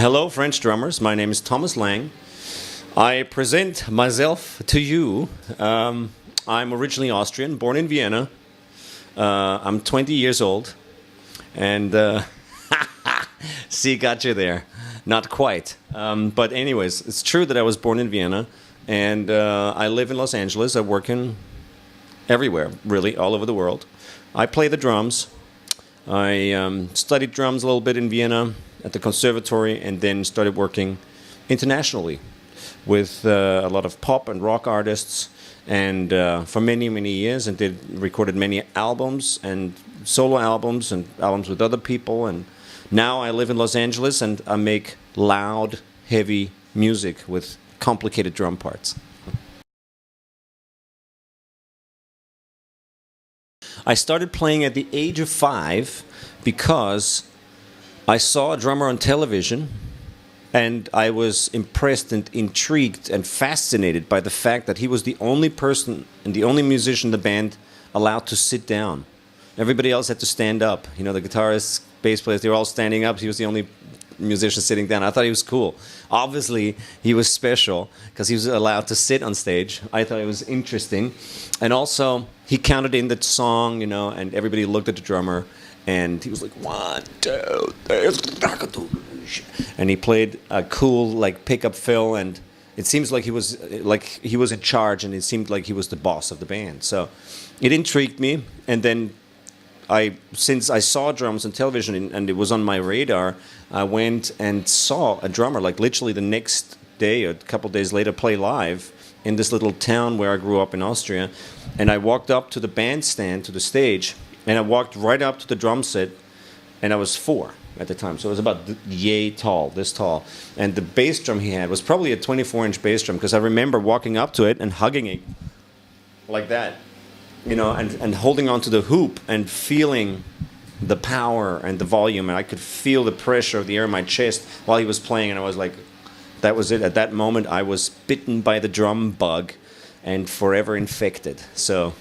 Hello, French drummers. My name is Thomas Lang. I present myself to you. I'm originally Austrian, born in Vienna. I'm 20 years old. And see, got you there. Not quite. But anyways, it's true that I was born in Vienna. And I live in Los Angeles. I work in everywhere, really, all over the world. I play the drums. I studied drums a little bit in Vienna at the conservatory, and then started working internationally with a lot of pop and rock artists, and for many, many years, and recorded many albums and solo albums and albums with other people. And now I live in Los Angeles, and I make loud, heavy music with complicated drum parts. I started playing at the age of 5 because I saw a drummer on television, and I was impressed and intrigued and fascinated by the fact that he was the only person and the only musician in the band allowed to sit down. Everybody else had to stand up. You know, the guitarists, bass players, they were all standing up. He was the only musician sitting down. I thought he was cool. Obviously, he was special because he was allowed to sit on stage. I thought it was interesting. And also, he counted in the song, you know, and everybody looked at the drummer, and he was like, 1, 2, 3, and he played a cool, like, pickup fill, and it seems like he was in charge, and it seemed like he was the boss of the band. So it intrigued me, and then since I saw drums on television and it was on my radar, I went and saw a drummer, like literally the next day or a couple of days later, play live in this little town where I grew up in Austria. And I walked up to the bandstand, to the stage, and I walked right up to the drum set, and I was 4 at the time. So it was about yay tall, this tall. And the bass drum he had was probably a 24-inch bass drum, because I remember walking up to it and hugging it like that. You know, and holding on to the hoop and feeling the power and the volume, and I could feel the pressure of the air in my chest while he was playing, and I was like, that was it. At that moment, I was bitten by the drum bug and forever infected. So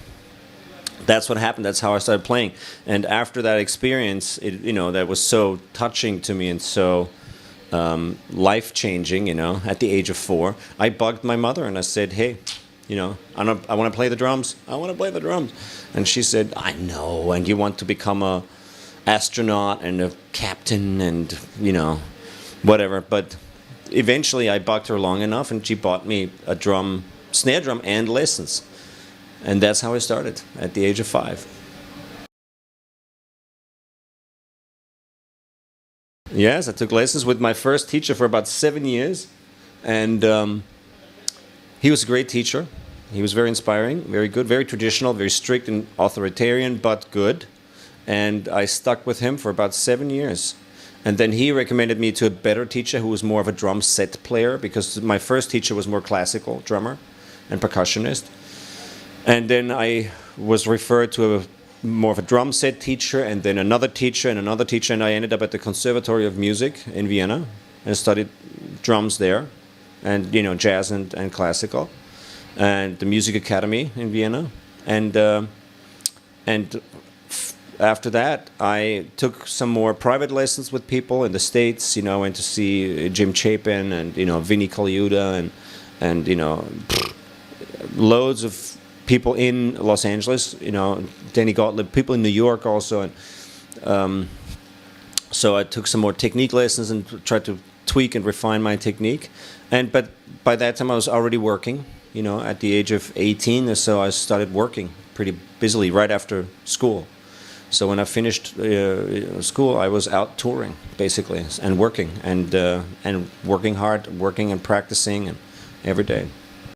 that's what happened. That's how I started playing. And after that experience, that was so touching to me and so life-changing, at the age of 4, I bugged my mother and I said, hey, I want to play the drums. I want to play the drums. And she said, I know, and you want to become a astronaut and a captain and, whatever. But eventually I bugged her long enough, and she bought me a snare drum and lessons. And that's how I started, at the age of 5. Yes, I took lessons with my first teacher for about 7 years. And he was a great teacher. He was very inspiring, very good, very traditional, very strict and authoritarian, but good. And I stuck with him for about 7 years. And then he recommended me to a better teacher who was more of a drum set player, because my first teacher was more classical drummer and percussionist. And then I was referred to more of a drum set teacher, and then another teacher, and I ended up at the Conservatory of Music in Vienna and studied drums there, and jazz and classical, and the Music Academy in Vienna, and after that I took some more private lessons with people in the States. I went to see Jim Chapin and Vinnie Colaiuta and loads of people in Los Angeles, Danny Gottlieb, people in New York also, and so I took some more technique lessons and tried to tweak and refine my technique. But by that time I was already working, at the age of 18 or so. I started working pretty busily right after school. So when I finished school, I was out touring basically and working and working hard, working and practicing and every day.